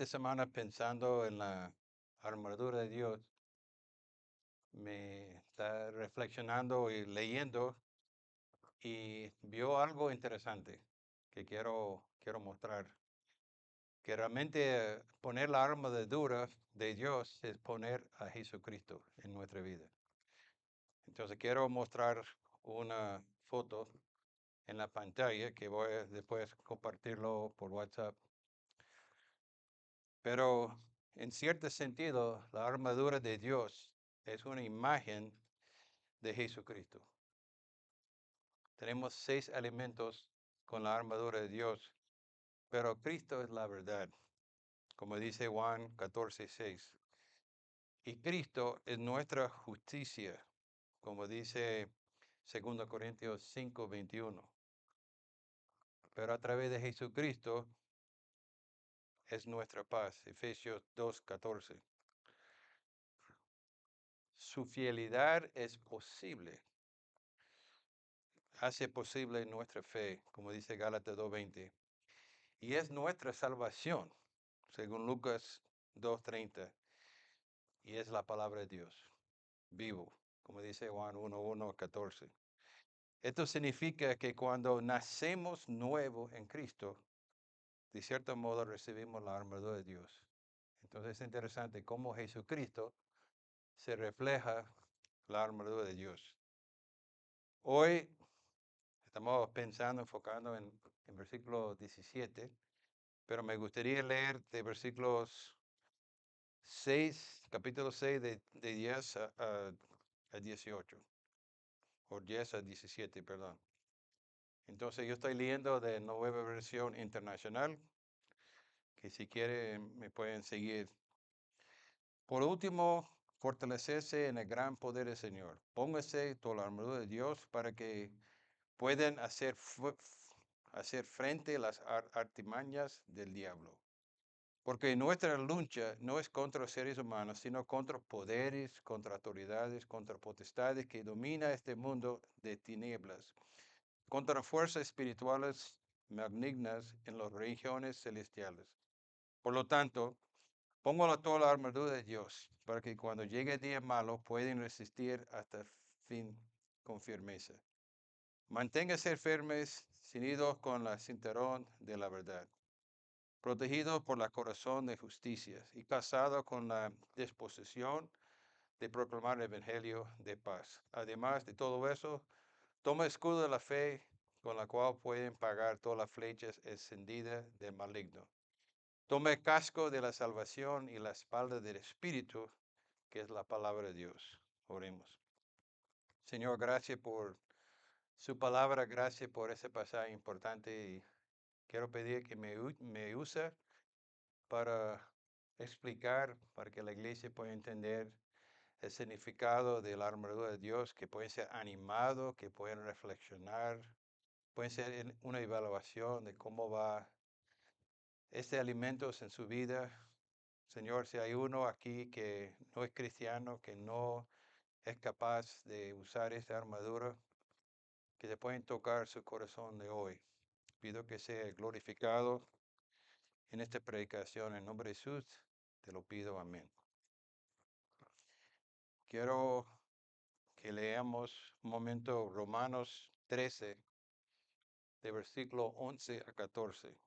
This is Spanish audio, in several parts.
esta semana pensando en la armadura de Dios, me está reflexionando y leyendo y vio algo interesante que quiero mostrar. Que realmente poner la armadura de Dios es poner a Jesucristo en nuestra vida. Entonces quiero mostrar una foto en la pantalla que voy a después compartirlo por WhatsApp. Pero en cierto sentido, la armadura de Dios es una imagen de Jesucristo. Tenemos 6 elementos con la armadura de Dios, pero Cristo es la verdad, como dice Juan 14:6. Y Cristo es nuestra justicia, como dice 2 Corintios 5:21. Pero a través de Jesucristo es nuestra paz, Efesios 2:14. Su fidelidad es posible, hace posible nuestra fe, como dice Gálatas 2:20. Y es nuestra salvación, según Lucas 2:30. Y es la palabra de Dios, vivo, como dice Juan 1:14. Esto significa que cuando nacemos nuevo en Cristo, de cierto modo recibimos la armadura de Dios. Entonces es interesante cómo Jesucristo se refleja la armadura de Dios. Hoy estamos pensando, enfocando en versículo 17, pero me gustaría leer de versículos 6, capítulo 6 de 10 a 18, o 10 a 17, perdón. Entonces yo estoy leyendo de Nueva Versión Internacional, que si quieren me pueden seguir. Por último, fortalecerse en el gran poder del Señor. Póngase toda la armadura de Dios para que puedan hacer frente a las artimañas del diablo. Porque nuestra lucha no es contra seres humanos, sino contra poderes, contra autoridades, contra potestades que domina este mundo de tinieblas, contra fuerzas espirituales malignas en las regiones celestiales. Por lo tanto, póngalo toda la armadura de Dios, para que cuando llegue el día malo puedan resistir hasta el fin con firmeza. Manténgase firmes, ceñidos con la cinturón de la verdad, protegido por la corazón de justicia y casado con la disposición de proclamar el evangelio de paz. Además de todo eso, toma escudo de la fe con la cual pueden pagar todas las flechas encendidas del maligno. Tome el casco de la salvación y la espalda del Espíritu, que es la palabra de Dios. Oremos. Señor, gracias por su palabra, gracias por ese pasaje importante y quiero pedir que me use para explicar, para que la iglesia pueda entender el significado de la armadura de Dios, que pueden ser animados, que pueden reflexionar, pueden ser una evaluación de cómo va este alimento en su vida. Señor, si hay uno aquí que no es cristiano, que no es capaz de usar esta armadura, que se pueden tocar su corazón de hoy. Pido que sea glorificado en esta predicación. En nombre de Jesús, te lo pido. Amén. Quiero que leamos un momento Romanos 13, de versículo 11 a 14,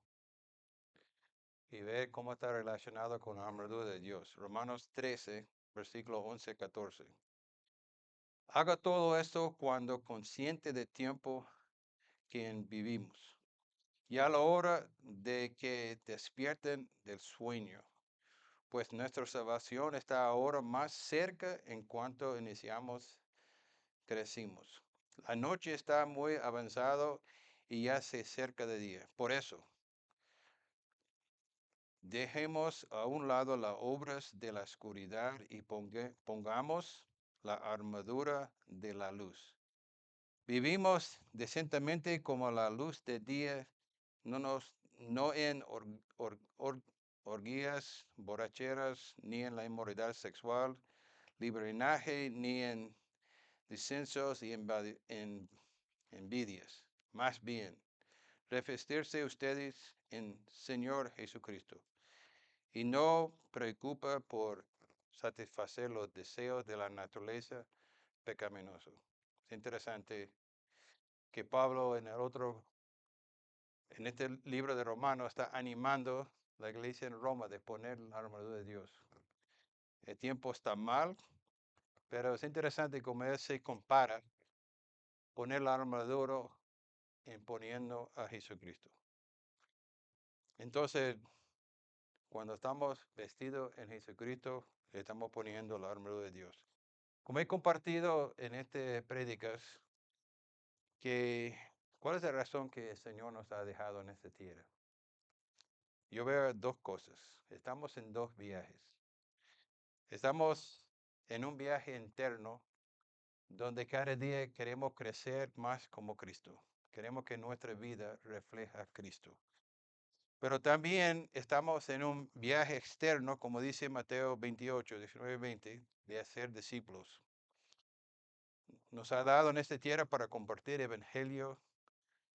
y ver cómo está relacionado con la armadura de Dios. Romanos 13, versículo 11 a 14. Haga todo esto cuando consciente del tiempo que vivimos, y a la hora de que despierten del sueño, pues nuestra salvación está ahora más cerca en cuanto crecimos. La noche está muy avanzado y ya se acerca de día. Por eso, dejemos a un lado las obras de la oscuridad y pongamos la armadura de la luz. Vivimos decentemente como la luz del día, no en orgías, borracheras, ni en la inmoralidad sexual, libertinaje, ni en disensos y envidias. Más bien, revestirse ustedes en Señor Jesucristo y no preocupa por satisfacer los deseos de la naturaleza pecaminosa. Es interesante que Pablo en este libro de Romanos está animando la iglesia en Roma de poner la armadura de Dios. El tiempo está mal, pero es interesante cómo él se compara poner la armadura en poniendo a Jesucristo. Entonces, cuando estamos vestidos en Jesucristo, estamos poniendo la armadura de Dios. Como he compartido en este prédicas, que cuál es la razón que el Señor nos ha dejado en esta tierra. Yo veo dos cosas. Estamos en dos viajes. Estamos en un viaje interno donde cada día queremos crecer más como Cristo. Queremos que nuestra vida refleje a Cristo. Pero también estamos en un viaje externo, como dice Mateo 28, 19, 20, de hacer discípulos. Nos ha dado en esta tierra para compartir evangelio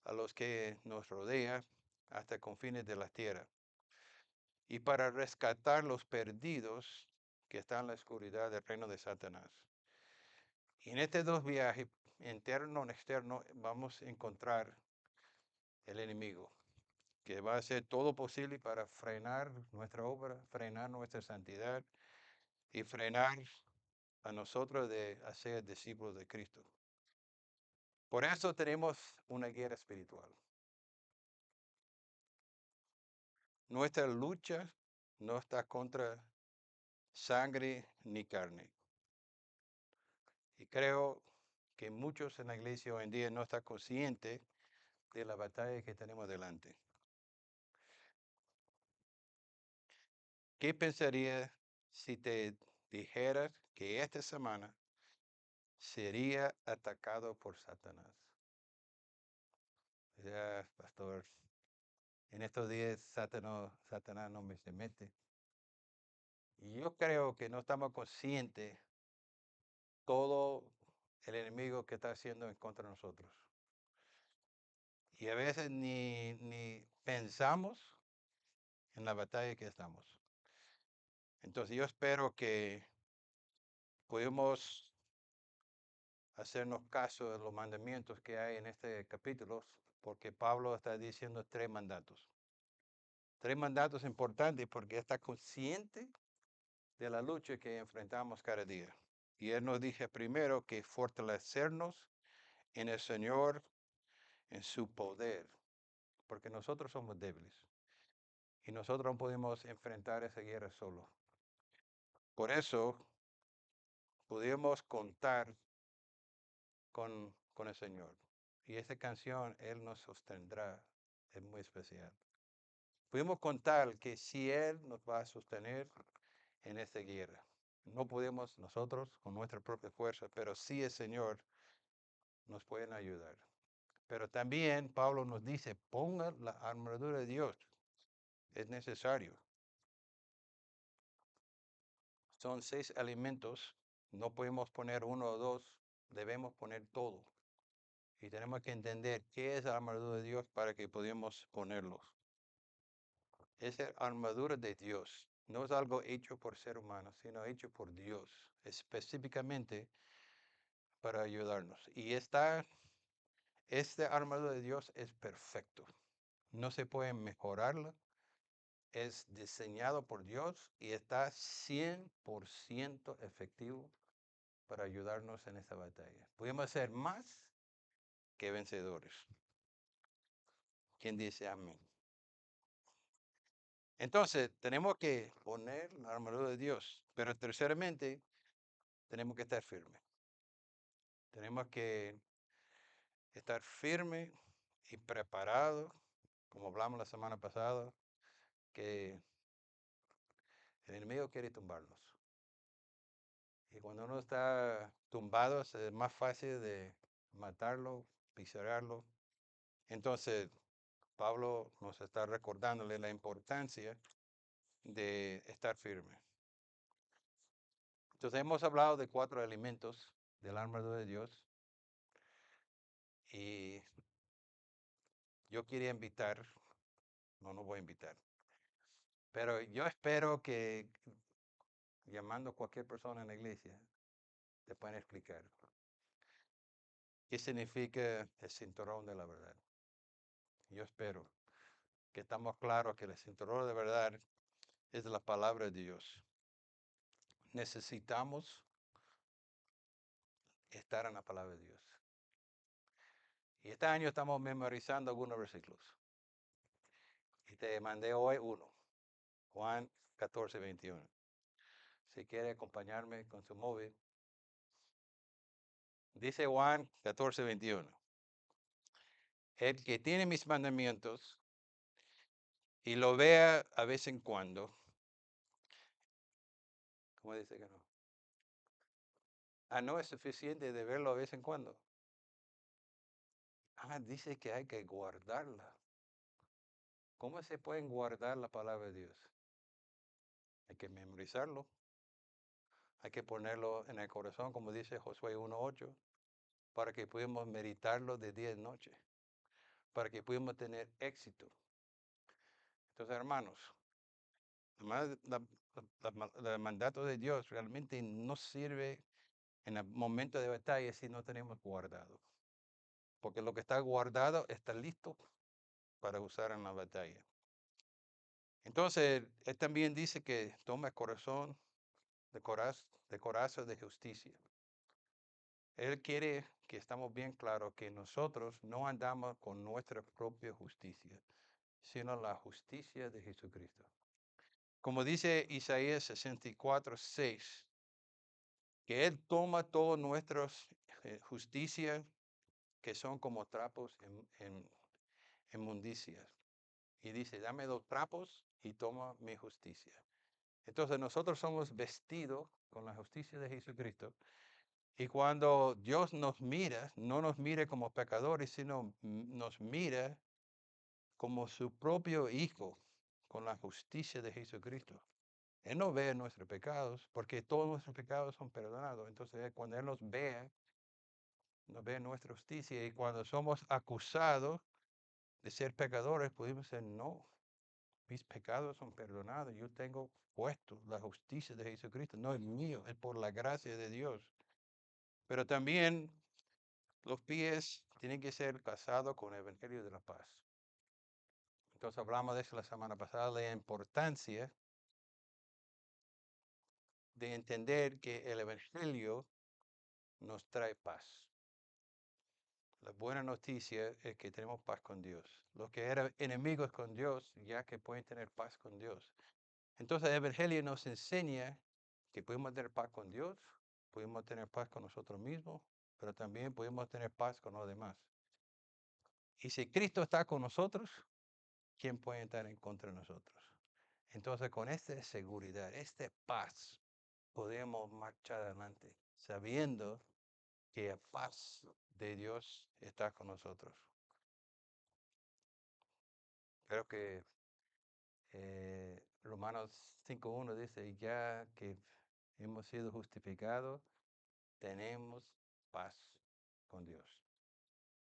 a los que nos rodean hasta confines de la tierra y para rescatar los perdidos que están en la oscuridad del reino de Satanás. Y en estos dos viajes, interno y externo, vamos a encontrar el enemigo, que va a hacer todo posible para frenar nuestra obra, frenar nuestra santidad y frenar a nosotros de hacer discípulos de Cristo. Por eso tenemos una guerra espiritual. Nuestra lucha no está contra sangre ni carne. Y creo que muchos en la iglesia hoy en día no están conscientes de la batalla que tenemos delante. ¿Qué pensaría si te dijeras que esta semana sería atacado por Satanás? Ya, pastor, en estos días Satanás no me se mete. Y yo creo que no estamos conscientes todo el enemigo que está haciendo en contra de nosotros. Y a veces ni pensamos en la batalla que estamos. Entonces yo espero que podamos hacernos caso de los mandamientos que hay en este capítulo, porque Pablo está diciendo tres mandatos. Tres mandatos importantes porque está consciente de la lucha que enfrentamos cada día. Y él nos dice primero que fortalecernos en el Señor, en su poder, porque nosotros somos débiles y nosotros no podemos enfrentar esa guerra solo. Por eso podemos contar con el Señor. Y esta canción, Él nos sostendrá, es muy especial. Podemos contar que si Él nos va a sostener en esta guerra. No podemos nosotros con nuestra propia fuerza, pero sí el Señor nos puede ayudar. Pero también Pablo nos dice, ponga la armadura de Dios. Es necesario. Son 6 alimentos. No podemos poner uno o dos. Debemos poner todo. Y tenemos que entender qué es la armadura de Dios para que podamos ponerlos. Es la armadura de Dios. No es algo hecho por ser humano, sino hecho por Dios, específicamente para ayudarnos. Y esta armadura de Dios es perfecto. No se puede mejorarla. Es diseñado por Dios y está 100% efectivo para ayudarnos en esta batalla. Podemos ser más que vencedores. ¿Quién dice amén? Entonces, tenemos que poner la armadura de Dios, pero terceramente, tenemos que estar firmes. Tenemos que estar firmes y preparados, como hablamos la semana pasada, que el enemigo quiere tumbarnos. Y cuando uno está tumbado, es más fácil de matarlo, pisarlo. Entonces, Pablo nos está recordándole la importancia de estar firme. Entonces, hemos hablado de 4 elementos del armadura de Dios. Y yo quería invitar, no voy a invitar, Pero yo espero que llamando a cualquier persona en la iglesia te puedan explicar qué significa el cinturón de la verdad. Yo espero que estamos claros que el cinturón de verdad es la palabra de Dios. Necesitamos estar en la palabra de Dios. Y este año estamos memorizando algunos versículos. Y te mandé hoy uno, Juan 14:21. Si quiere acompañarme con su móvil. Dice Juan 14:21. El que tiene mis mandamientos y lo vea a vez en cuando. ¿Cómo dice que no? Ah, no es suficiente de verlo a vez en cuando. Ah, dice que hay que guardarla. ¿Cómo se pueden guardar la palabra de Dios? Hay que memorizarlo. Hay que ponerlo en el corazón, como dice Josué 1:8, para que podamos meditarlo de día y noche, para que podamos tener éxito. Entonces, hermanos, el mandato de Dios realmente no sirve en el momento de batalla si no tenemos guardado. Porque lo que está guardado está listo para usar en la batalla. Entonces, él también dice que toma el corazón de corazón de justicia. Él quiere que estamos bien claros que nosotros no andamos con nuestra propia justicia, sino la justicia de Jesucristo. Como dice Isaías 64:6, que Él toma todas nuestras justicias que son como trapos en mundicias. Y dice, dame los trapos y toma mi justicia. Entonces nosotros somos vestidos con la justicia de Jesucristo. Y cuando Dios nos mira, no nos mire como pecadores, sino nos mira como su propio Hijo, con la justicia de Jesucristo. Él no ve nuestros pecados, porque todos nuestros pecados son perdonados. Entonces, cuando Él nos ve nuestra justicia. Y cuando somos acusados de ser pecadores, podemos decir, no, mis pecados son perdonados. Yo tengo puesto la justicia de Jesucristo. No es mío, es por la gracia de Dios. Pero también los pies tienen que ser casados con el Evangelio de la paz. Entonces hablamos de eso la semana pasada, la importancia de entender que el Evangelio nos trae paz. La buena noticia es que tenemos paz con Dios. Los que eran enemigos con Dios, ya que pueden tener paz con Dios. Entonces el Evangelio nos enseña que podemos tener paz con Dios, podemos tener paz con nosotros mismos, pero también podemos tener paz con los demás. Y si Cristo está con nosotros, ¿quién puede estar en contra de nosotros? Entonces con esta seguridad, esta paz, podemos marchar adelante, sabiendo que la paz de Dios está con nosotros. Creo que Romanos 5:1 dice, ya que hemos sido justificados, tenemos paz con Dios.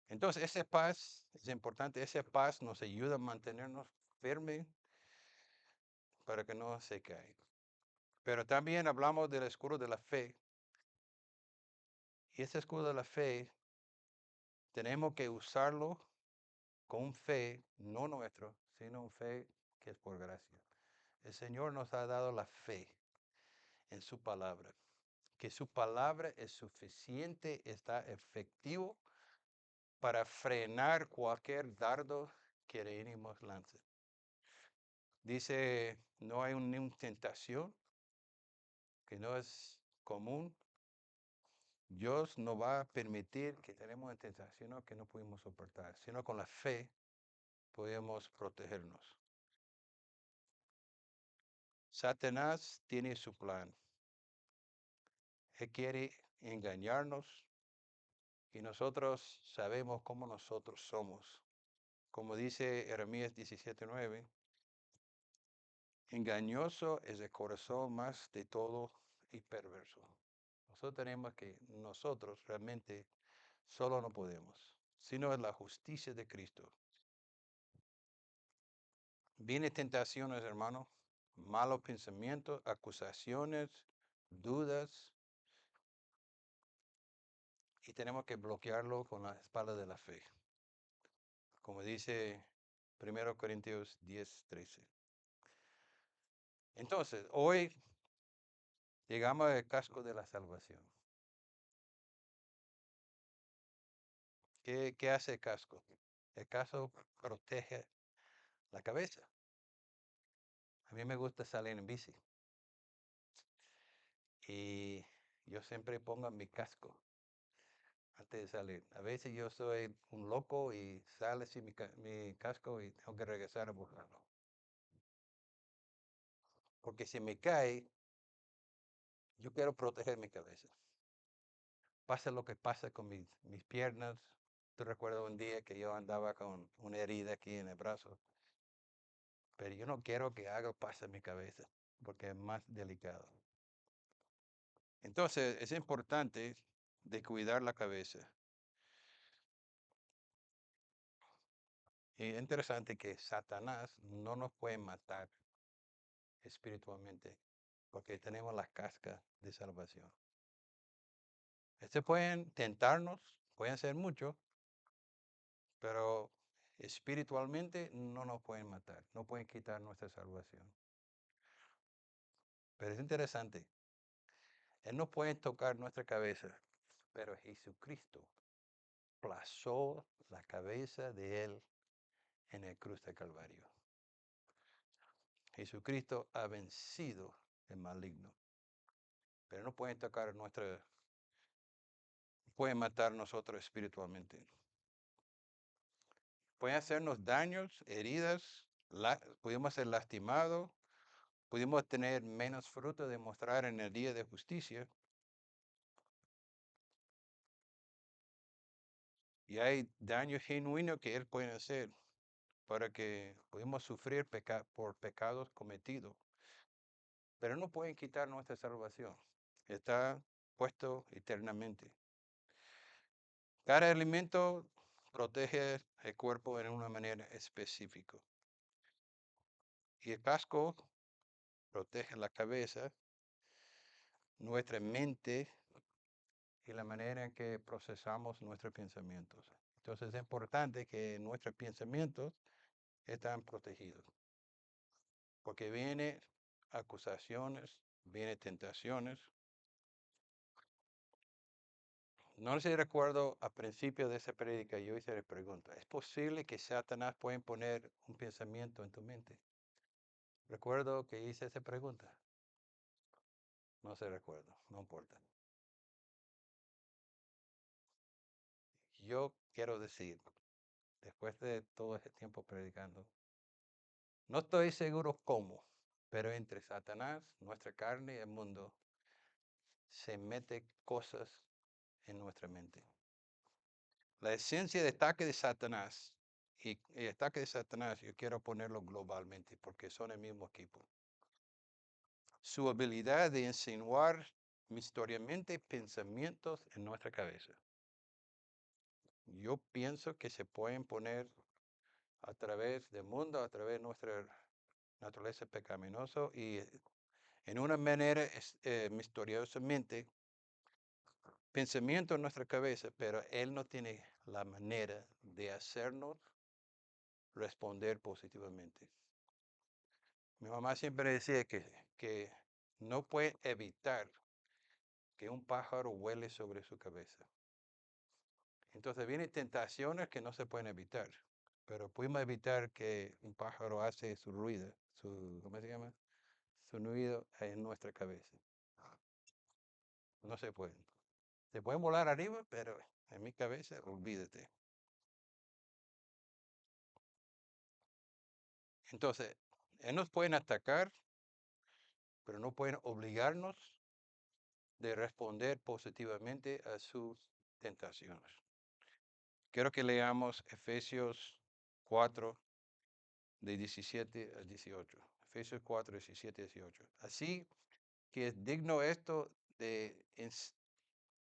Entonces, esa paz es importante, esa paz nos ayuda a mantenernos firmes para que no se caiga. Pero también hablamos del escudo de la fe. Y ese escudo de la fe tenemos que usarlo con fe, no nuestro, sino fe que es por gracia. El Señor nos ha dado la fe en su palabra, que su palabra es suficiente, está efectivo para frenar cualquier dardo que el enemigo lance. Dice, no hay una tentación que no es común. Dios no va a permitir que tenemos una tentación que no pudimos soportar, sino con la fe podemos protegernos. Satanás tiene su plan. Él quiere engañarnos y nosotros sabemos cómo nosotros somos. Como dice Jeremías 17:9, engañoso es el corazón más de todo y perverso. Nosotros tenemos que, nosotros realmente solo no podemos, sino es la justicia de Cristo. Viene tentaciones, hermano, malos pensamientos, acusaciones, dudas, y tenemos que bloquearlo con la espada de la fe, como dice 1 Corintios 10:13. Entonces, hoy llegamos al casco de la salvación. ¿Qué hace el casco? El casco protege la cabeza. A mí me gusta salir en bici y yo siempre pongo mi casco antes de salir. A veces yo soy un loco y sale sin mi casco y tengo que regresar a buscarlo. Porque si me cae, yo quiero proteger mi cabeza. Pase lo que pase con mis piernas. Te recuerdo un día que yo andaba con una herida aquí en el brazo, pero yo no quiero que algo pase en mi cabeza porque es más delicado. Entonces es importante de cuidar la cabeza. Y es interesante que Satanás no nos puede matar espiritualmente porque tenemos la casca de salvación. Pueden tentarnos, pueden hacer mucho, pero espiritualmente no nos pueden matar, no pueden quitar nuestra salvación. Pero es interesante, Él no puede tocar nuestra cabeza, pero Jesucristo plazó la cabeza de Él en el cruz de Calvario. Jesucristo ha vencido el maligno, pero no pueden tocar pueden matar nosotros espiritualmente. Pueden hacernos daños, heridas, pudimos ser lastimados, pudimos tener menos fruto de mostrar en el día de justicia. Y hay daño genuino que Él puede hacer para que pudimos sufrir por pecados cometidos. Pero no pueden quitar nuestra salvación. Está puesto eternamente. Cada alimento protege el cuerpo en una manera específica. Y el casco protege la cabeza, nuestra mente y la manera en que procesamos nuestros pensamientos. Entonces es importante que nuestros pensamientos estén protegidos, porque vienen acusaciones, vienen tentaciones. No sé si recuerdo al principio de esa prédica yo hice la pregunta, ¿es posible que Satanás pueda poner un pensamiento en tu mente? Recuerdo que hice esa pregunta. No se recuerdo, no importa. Yo quiero decir, después de todo ese tiempo predicando, no estoy seguro cómo, pero entre Satanás, nuestra carne y el mundo, se mete cosas en nuestra mente. La esencia de ataque de Satanás, y el ataque de Satanás, yo quiero ponerlo globalmente, porque son el mismo equipo. Su habilidad de insinuar misteriosamente pensamientos en nuestra cabeza. Yo pienso que se pueden poner a través del mundo, a través de nuestra naturaleza pecaminosa y en una manera misteriosamente pensamiento en nuestra cabeza, pero Él no tiene la manera de hacernos responder positivamente. Mi mamá siempre decía que no puede evitar que un pájaro vuele sobre su cabeza. Entonces vienen tentaciones que no se pueden evitar, pero podemos evitar que un pájaro hace su ruido, ¿cómo se llama? Su ruido en nuestra cabeza. No se puede. Se pueden volar arriba, pero en mi cabeza, olvídate. Entonces, nos pueden atacar, pero no pueden obligarnos de responder positivamente a sus tentaciones. Quiero que leamos Efesios 4, de 17 a 18. Efesios 4, 17 a 18. Así que es digno esto de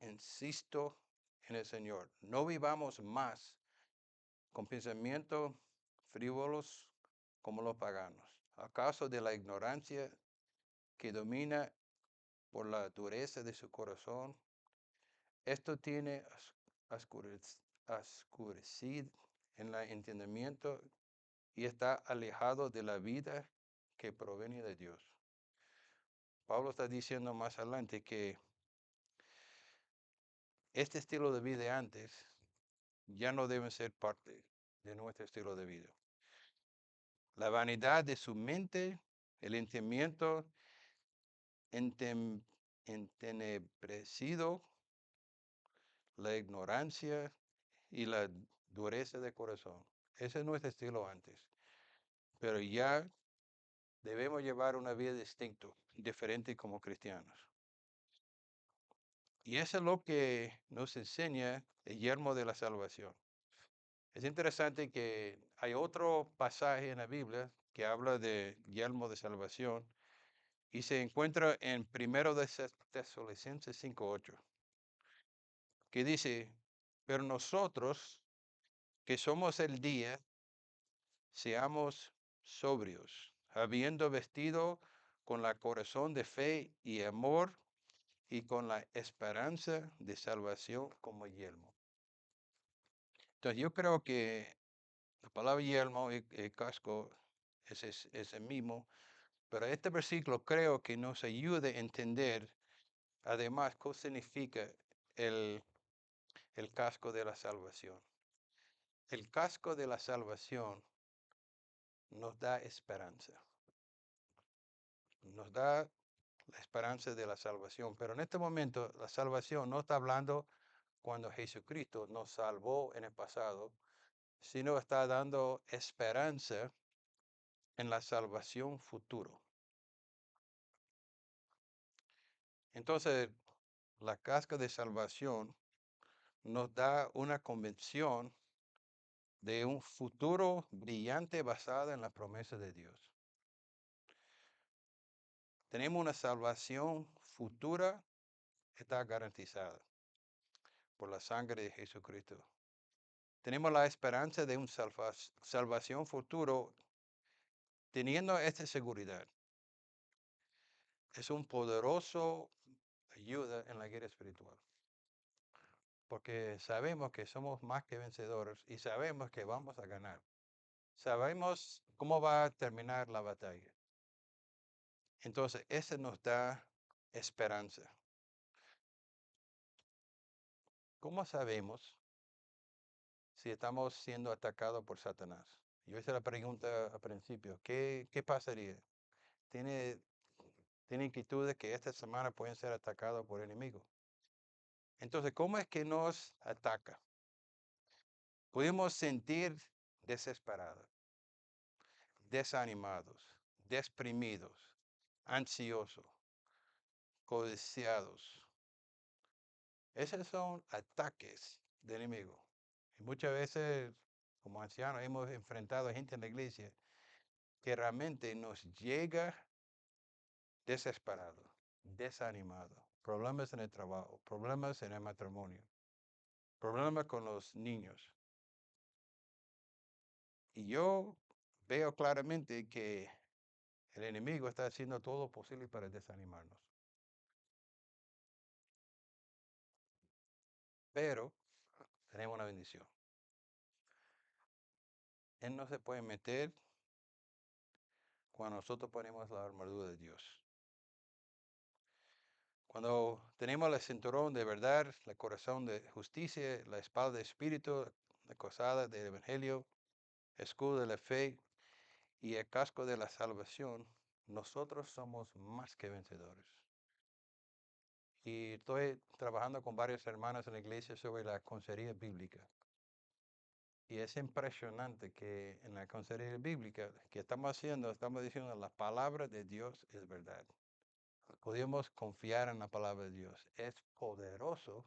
insisto en el Señor. No vivamos más con pensamientos frívolos como los paganos. a causa de la ignorancia que domina por la dureza de su corazón. Esto tiene oscurecido en el entendimiento y está alejado de la vida que proviene de Dios. Pablo está diciendo más adelante que este estilo de vida de antes ya no debe ser parte de nuestro estilo de vida. La vanidad de su mente, el entendimiento entenebrecido, la ignorancia y la dureza de corazón. Ese es nuestro estilo antes. Pero ya debemos llevar una vida distinta, diferente como cristianos. Y eso es lo que nos enseña el yermo de la salvación. Es interesante que hay otro pasaje en la Biblia que habla de yermo de salvación y se encuentra en 1 de Tesalonicenses 5:8, que dice, pero nosotros que somos el día, seamos sobrios, habiendo vestido con la corazón de fe y amor y con la esperanza de salvación como yelmo. Entonces yo creo que la palabra yelmo y casco es el mismo, pero este versículo creo que nos ayuda a entender además qué significa el, el casco de la salvación. El casco de la salvación nos da esperanza. Nos da la esperanza de la salvación. Pero en este momento la salvación no está hablando cuando Jesucristo nos salvó en el pasado, sino está dando esperanza en la salvación futuro. Entonces, la casca de salvación nos da una convención de un futuro brillante basada en la promesa de Dios. Tenemos una salvación futura que está garantizada por la sangre de Jesucristo. Tenemos la esperanza de una salvación futuro teniendo esta seguridad. Es un poderoso ayuda en la guerra espiritual. Porque sabemos que somos más que vencedores y sabemos que vamos a ganar. Sabemos cómo va a terminar la batalla. Entonces, eso nos da esperanza. ¿Cómo sabemos si estamos siendo atacados por Satanás? Yo hice la pregunta al principio, ¿qué pasaría? ¿Tiene inquietudes que esta semana pueden ser atacados por enemigos? Entonces, ¿cómo es que nos ataca? Podemos sentir desesperados, desanimados, deprimidos, ansiosos, codiciados. Esos son ataques del enemigo. Y muchas veces, como ancianos, hemos enfrentado a gente en la iglesia que realmente nos llega desesperado, desanimado, problemas en el trabajo, problemas en el matrimonio, problemas con los niños. Y yo veo claramente que el enemigo está haciendo todo lo posible para desanimarnos. Pero tenemos una bendición. Él no se puede meter cuando nosotros ponemos la armadura de Dios. Cuando tenemos el cinturón de verdad, el corazón de justicia, la espada de espíritu, la cosada del evangelio, escudo de la fe y el casco de la salvación, nosotros somos más que vencedores. Y estoy trabajando con varias hermanas en la iglesia sobre la consejería bíblica. Y es impresionante que en la consejería bíblica que estamos haciendo, estamos diciendo la palabra de Dios es verdad. Podemos confiar en la palabra de Dios. Es poderoso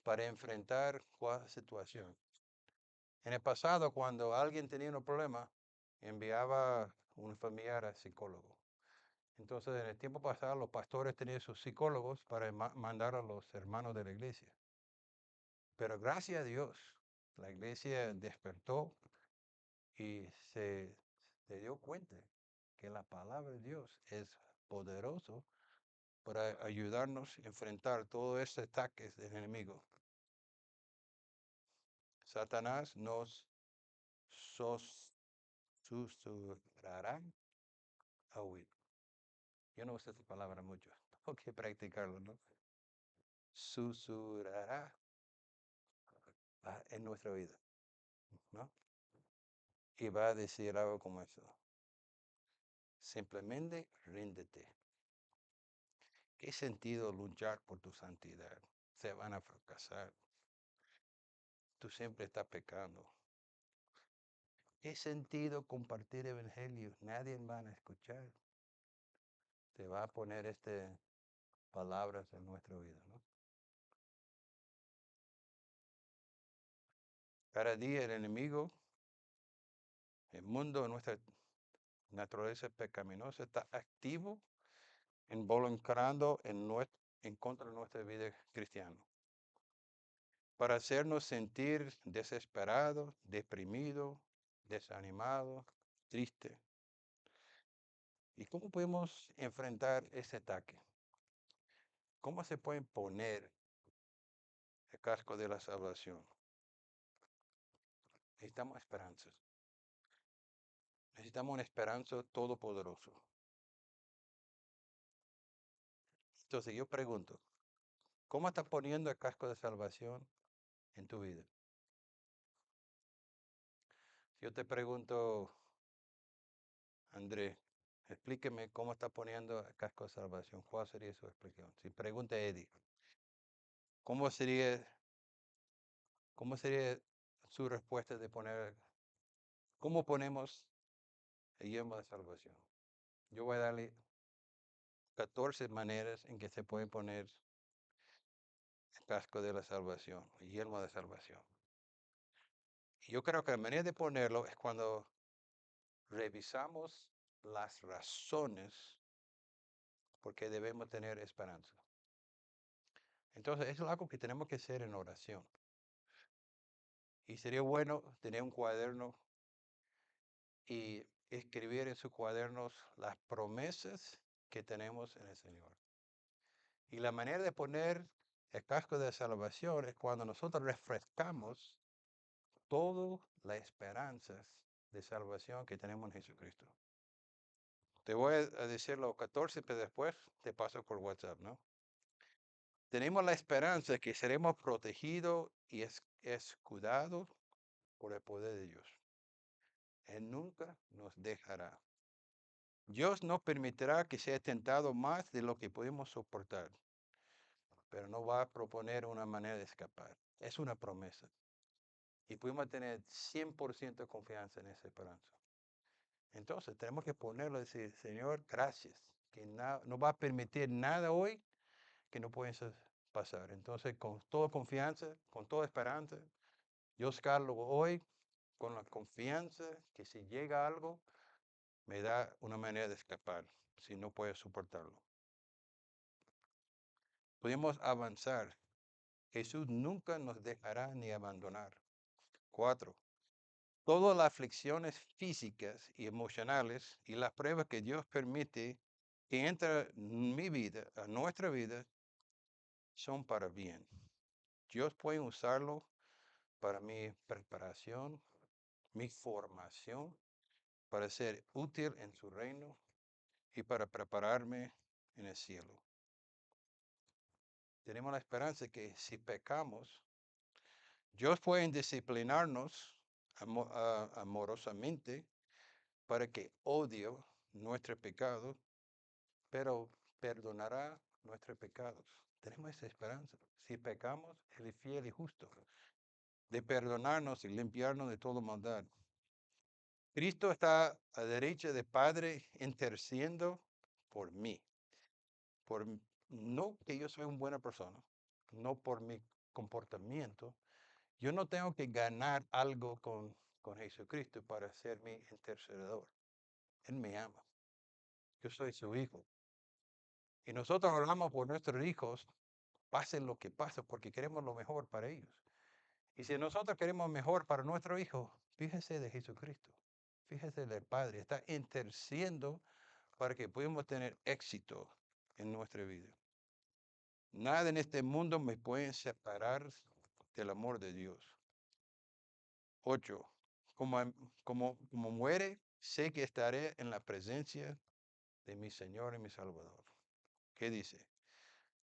para enfrentar cualquier situación. En el pasado, cuando alguien tenía un problema, enviaba un familiar al psicólogo. Entonces, en el tiempo pasado, los pastores tenían sus psicólogos para mandar a los hermanos de la iglesia. Pero gracias a Dios, la iglesia despertó y se dio cuenta que la palabra de Dios es poderoso para ayudarnos a enfrentar todos estos ataques del enemigo. Satanás nos susurrará a huir. Yo no uso esa palabra mucho, tengo que practicarlo, ¿no? Susurrará en nuestra vida, ¿no? Y va a decir algo como eso. Simplemente ríndete. ¿Qué sentido luchar por tu santidad? Se van a fracasar. Tú siempre estás pecando. ¿Qué sentido compartir evangelio? Nadie va a escuchar. Te va a poner palabras en nuestra vida, ¿no? Cada día el enemigo, el mundo, nuestra naturaleza pecaminosa está activo, involucrando en contra de nuestra vida cristiana, para hacernos sentir desesperados, deprimidos, desanimados, tristes. ¿Y cómo podemos enfrentar ese ataque? ¿Cómo se puede poner el casco de la salvación? Necesitamos esperanza. Necesitamos una esperanza todopoderoso. Entonces yo pregunto, ¿cómo estás poniendo el casco de salvación en tu vida? Si yo te pregunto, André, explíqueme cómo está poniendo el casco de salvación, ¿cuál sería su explicación? Si pregunta Eddie, ¿cómo sería, cómo sería su respuesta de cómo ponemos el yelmo de salvación? Yo voy a darle 14 maneras en que se puede poner el casco de la salvación, el yelmo de salvación. Y yo creo que la manera de ponerlo es cuando revisamos las razones por qué debemos tener esperanza. Entonces, eso es algo que tenemos que hacer en oración. Y sería bueno tener un cuaderno y escribir en sus cuadernos las promesas que tenemos en el Señor. Y la manera de poner el casco de salvación es cuando nosotros refrescamos todas las esperanzas de salvación que tenemos en Jesucristo. Te voy a decir los 14, pero después te paso por WhatsApp, ¿no? Tenemos la esperanza de que seremos protegidos y escudados por el poder de Dios. Él nunca nos dejará. Dios no permitirá que sea tentado más de lo que podemos soportar, pero no va a proponer una manera de escapar. Es una promesa. Y podemos tener 100% confianza en esa esperanza. Entonces tenemos que ponerlo y decir, Señor, gracias, que no va a permitir nada hoy que no pueda pasar. Entonces, con toda confianza, con toda esperanza, yo escalo hoy con la confianza que si llega algo, me da una manera de escapar, si no puedo soportarlo. Podemos avanzar. Jesús nunca nos dejará ni abandonar. 4. Todas las aflicciones físicas y emocionales y las pruebas que Dios permite que entren en mi vida, a nuestra vida, son para bien. Dios puede usarlo para mi preparación, mi formación, para ser útil en su reino y para prepararme en el cielo. Tenemos la esperanza que si pecamos, Dios puede disciplinarnos amorosamente para que odie nuestro pecado, pero perdonará nuestros pecados. Tenemos esa esperanza. Si pecamos, Él es fiel y justo de perdonarnos y limpiarnos de toda maldad. Cristo está a la derecha del Padre intercediendo por mí. No que yo soy una buena persona, no por mi comportamiento. Yo no tengo que ganar algo con Jesucristo para ser mi intercededor. Él me ama. Yo soy su hijo. Y nosotros oramos por nuestros hijos, pase lo que pase, porque queremos lo mejor para ellos. Y si nosotros queremos mejor para nuestro hijo, fíjese de Jesucristo. Fíjese, el Padre está intercediendo para que podamos tener éxito en nuestra vida. Nada en este mundo me puede separar del amor de Dios. 8. Como muere, sé que estaré en la presencia de mi Señor y mi Salvador. ¿Qué dice?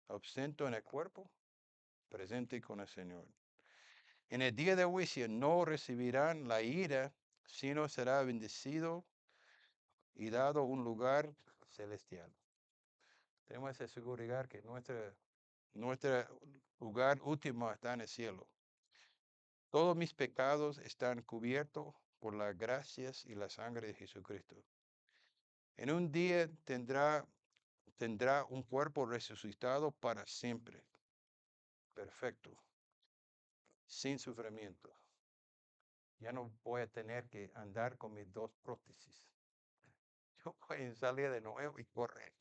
Ausento en el cuerpo, presente con el Señor. En el día de juicio no recibirán la ira, sino será bendecido y dado un lugar celestial. Tenemos esa seguridad que nuestro lugar último está en el cielo. Todos mis pecados están cubiertos por las gracias y la sangre de Jesucristo. En un día tendrá un cuerpo resucitado para siempre, perfecto, sin sufrimiento. Ya no voy a tener que andar con mis dos prótesis. Yo voy a salir de nuevo y correr.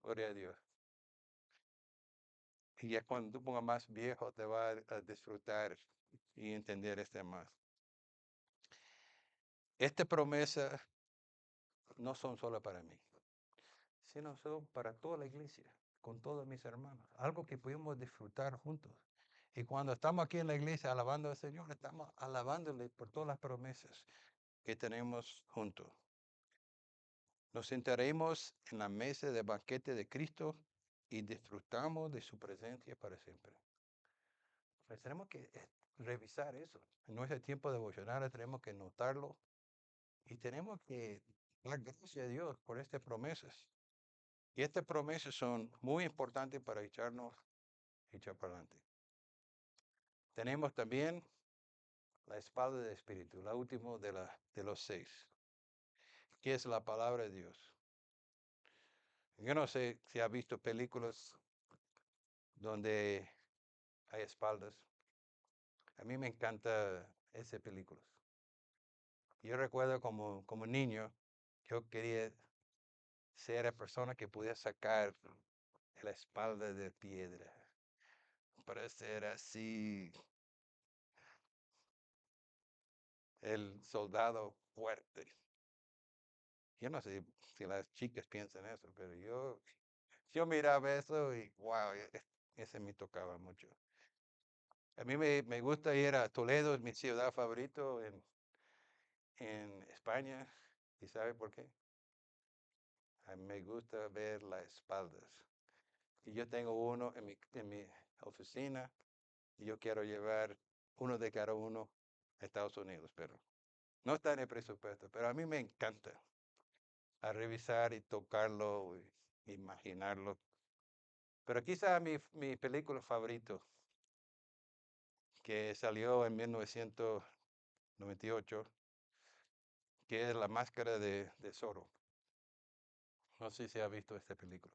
Gloria a Dios. Y ya cuando tú pongas más viejo, te va a disfrutar y entender este más. Estas promesas no son solo para mí, sino son para toda la iglesia, con todos mis hermanos. Algo que pudimos disfrutar juntos. Y cuando estamos aquí en la iglesia alabando al Señor, estamos alabándole por todas las promesas que tenemos juntos. Nos sentaremos en la mesa de banquete de Cristo y disfrutamos de su presencia para siempre. Pues tenemos que revisar eso. En nuestro tiempo devocional tenemos que notarlo y tenemos que dar gracias a Dios por estas promesas. Y estas promesas son muy importantes para echar para adelante. Tenemos también la espada del Espíritu, la última de los 6, que es la palabra de Dios. Yo no sé si ha visto películas donde hay espaldas. A mí me encanta esas películas. Yo recuerdo como niño, yo quería ser la persona que podía sacar la espalda de piedra para ser así el soldado fuerte. Yo no sé si las chicas piensan eso, pero yo miraba eso y wow, ese me tocaba mucho. A mí me gusta ir a Toledo, es mi ciudad favorito en España. ¿Y sabe por qué? A mí me gusta ver las espaldas. Y yo tengo uno en mi oficina y yo quiero llevar uno de cada uno a Estados Unidos, pero no está en el presupuesto, pero a mí me encanta a revisar y tocarlo, y imaginarlo. Pero quizá mi película favorito, que salió en 1998, que es La Máscara de Zorro. No sé si ha visto esta película.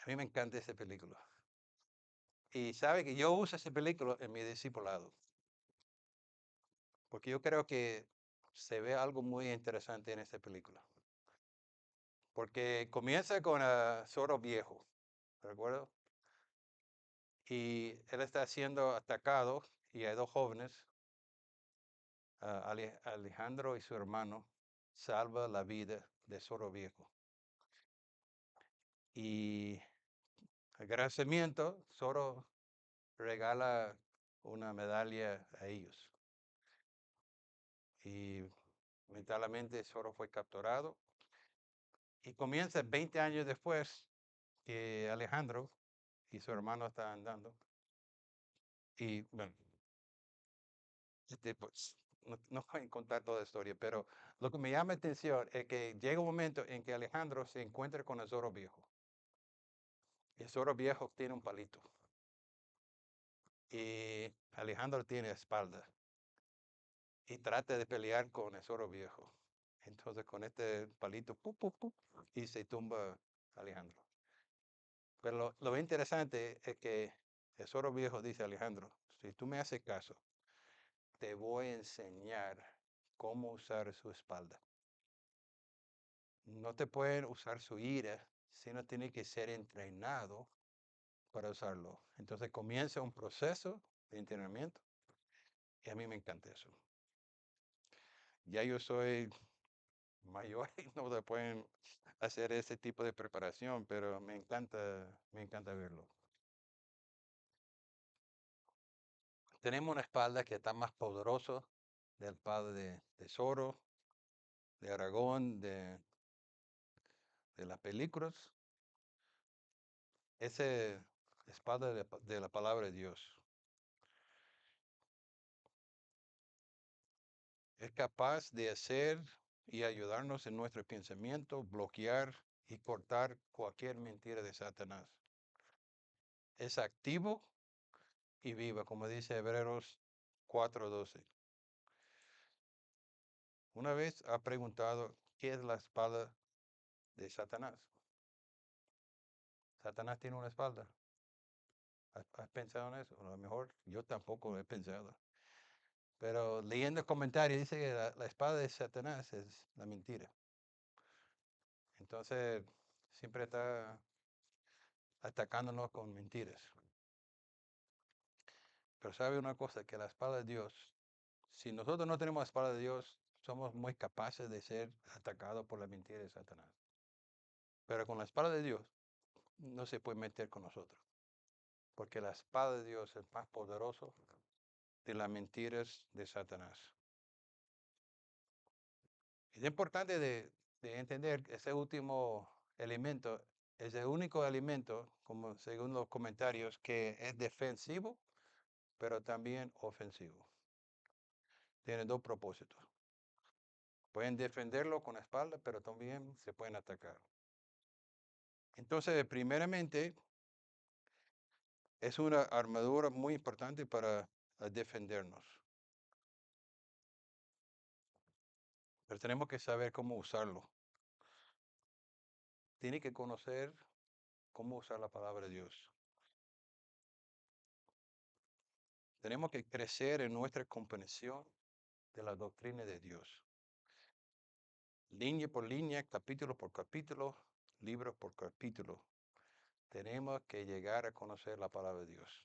A mí me encanta esa película. Y sabe que yo uso esa película en mi discipulado, porque yo creo que se ve algo muy interesante en esta película. Porque comienza con Zorro viejo, ¿de acuerdo? Y él está siendo atacado y hay dos jóvenes, Alejandro y su hermano, salva la vida de Zorro viejo. Y agradecimiento, Zorro regala una medalla a ellos. Y lamentablemente Zorro fue capturado. Y comienza 20 años después que Alejandro y su hermano están andando. Y bueno, pues, no voy a contar toda la historia, pero lo que me llama la atención es que llega un momento en que Alejandro se encuentra con el Zorro viejo. Y el Zorro viejo tiene un palito. Y Alejandro tiene espalda. Y trata de pelear con el Zorro viejo. Entonces con este palito, y se tumba Alejandro. Pero lo interesante es que el Zorro viejo dice a Alejandro, si tú me haces caso, te voy a enseñar cómo usar su espalda. No te pueden usar su ira, sino tiene que ser entrenado para usarlo. Entonces comienza un proceso de entrenamiento y a mí me encanta eso. Ya yo soy mayor y no se pueden hacer ese tipo de preparación, pero me encanta verlo. Tenemos una espada que está más poderosa del padre de Zoro, de Aragón, de las películas. Esa espada de la palabra de Dios es capaz de hacer y ayudarnos en nuestro pensamiento, bloquear y cortar cualquier mentira de Satanás. Es activo y viva, como dice Hebreos 4:12. Una vez ha preguntado, ¿qué es la espada de Satanás? Satanás tiene una espada. ¿Has pensado en eso? A lo mejor yo tampoco he pensado. Pero leyendo el comentario dice que la espada de Satanás es la mentira. Entonces, siempre está atacándonos con mentiras. Pero sabe una cosa, que la espada de Dios, si nosotros no tenemos la espada de Dios, somos muy capaces de ser atacados por la mentira de Satanás. Pero con la espada de Dios no se puede meter con nosotros, porque la espada de Dios es más poderoso de las mentiras de Satanás. Es importante de entender que ese último elemento es el único elemento, como según los comentarios, que es defensivo, pero también ofensivo. Tiene dos propósitos. Pueden defenderlo con la espalda, pero también se pueden atacar. Entonces, primeramente, es una armadura muy importante para defendernos. Pero tenemos que saber cómo usarlo. Tiene que conocer cómo usar la palabra de Dios. Tenemos que crecer en nuestra comprensión de la doctrina de Dios. Línea por línea, capítulo por capítulo, libro por capítulo. Tenemos que llegar a conocer la palabra de Dios.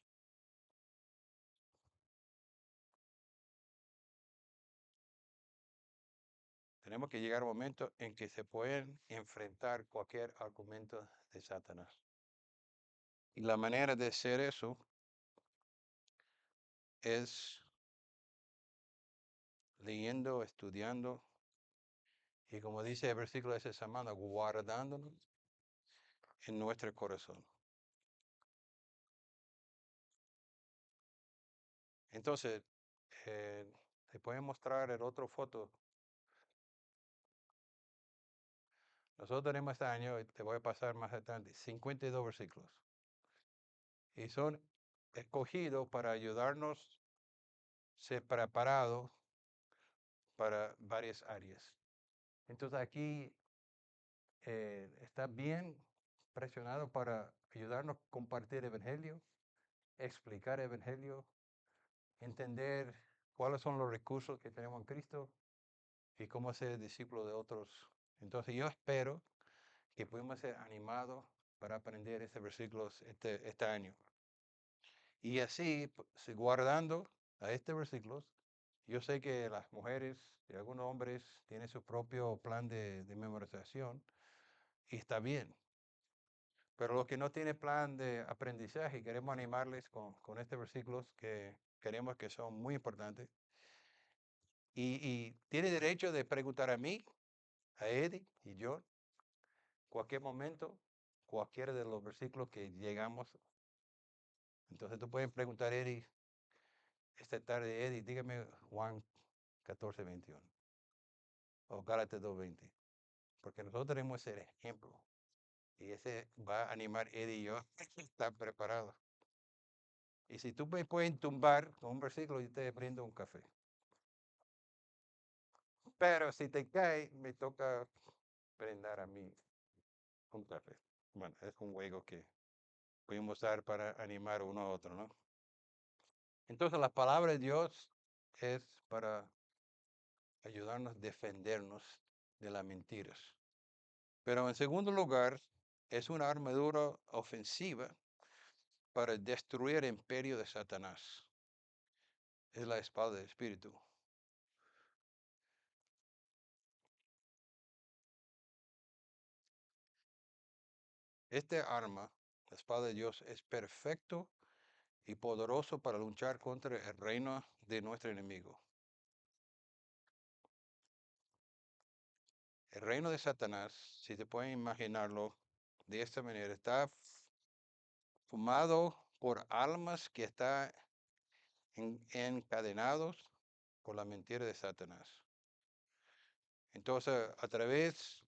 Tenemos que llegar a un momento en que se pueden enfrentar cualquier argumento de Satanás. Y la manera de hacer eso es leyendo, estudiando y como dice el versículo de esta semana, guardándonos en nuestro corazón. Entonces, te pueden mostrar el otro foto. Nosotros tenemos este año, y te voy a pasar más adelante, 52 versículos. Y son escogidos para ayudarnos a ser preparados para varias áreas. Entonces aquí está bien presionado para ayudarnos a compartir el Evangelio, explicar el Evangelio, entender cuáles son los recursos que tenemos en Cristo y cómo ser discípulo de otros. Entonces yo espero que podamos ser animados para aprender estos versículos este año. Y así, guardando a estos versículos, yo sé que las mujeres y algunos hombres tienen su propio plan de memorización y está bien. Pero los que no tienen plan de aprendizaje, queremos animarles con estos versículos que queremos que son muy importantes. Y tiene derecho de preguntar a mí, a Eddie y yo, cualquier momento, cualquiera de los versículos que llegamos. Entonces tú puedes preguntar a Eddie esta tarde, Eddie, dígame Juan 14:21 o Gálatas 2:20, porque nosotros tenemos ese ejemplo y ese va a animar Eddie y yo a estar preparados. Y si tú me puedes tumbar con un versículo, yo te brindo un café. Pero si te cae, me toca brindar a mí un café. Bueno, es un juego que podemos usar para animar uno a otro, ¿no? Entonces la palabra de Dios es para ayudarnos a defendernos de las mentiras. Pero en segundo lugar, es una armadura ofensiva para destruir el imperio de Satanás. Es la espada del Espíritu. Este arma, la espada de Dios, es perfecto y poderoso para luchar contra el reino de nuestro enemigo. El reino de Satanás, si te pueden imaginarlo de esta manera, está formado por almas que están encadenados por la mentira de Satanás. Entonces, a través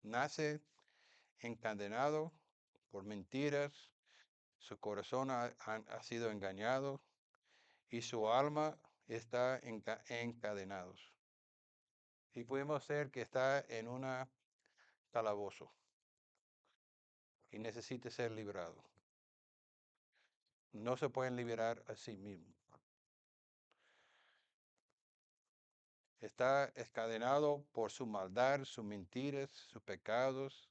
nace encadenado por mentiras, su corazón ha sido engañado y su alma está encadenados. Y podemos ser que está en un calabozo y necesita ser librado. No se pueden liberar a sí mismos. Está encadenado por su maldad, sus mentiras, sus pecados.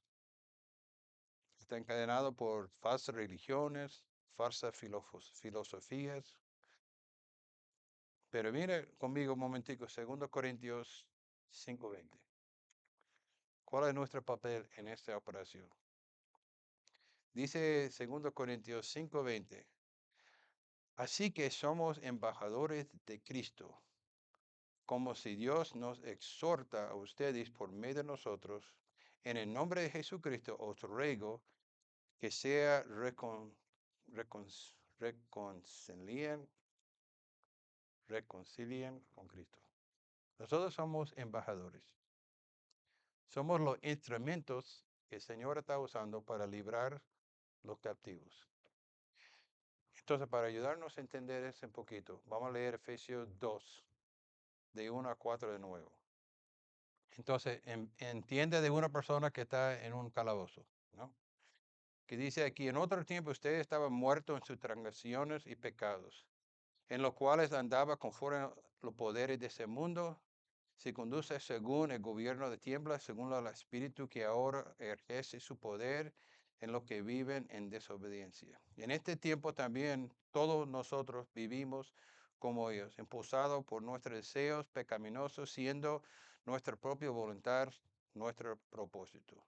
Está encadenado por falsas religiones, falsas filosofías. Pero mire conmigo un momentico, 2 Corintios 5:20. ¿Cuál es nuestro papel en esta operación? Dice 2 Corintios 5:20. Así que somos embajadores de Cristo, como si Dios nos exhorta a ustedes por medio de nosotros. En el nombre de Jesucristo os ruego que sea reconcilien con Cristo. Nosotros somos embajadores. Somos los instrumentos que el Señor está usando para librar los captivos. Entonces, para ayudarnos a entender eso un poquito, vamos a leer Efesios 2, de 1 a 4 de nuevo. Entonces, entiende de una persona que está en un calabozo, ¿no? Que dice aquí, en otro tiempo ustedes estaban muertos en sus transgresiones y pecados, en los cuales andaba conforme a los poderes de ese mundo, se conduce según el gobierno de tiemblas, según el espíritu que ahora ejerce su poder en los que viven en desobediencia. En este tiempo también todos nosotros vivimos como ellos, impulsados por nuestros deseos pecaminosos, siendo nuestra propia voluntad nuestro propósito.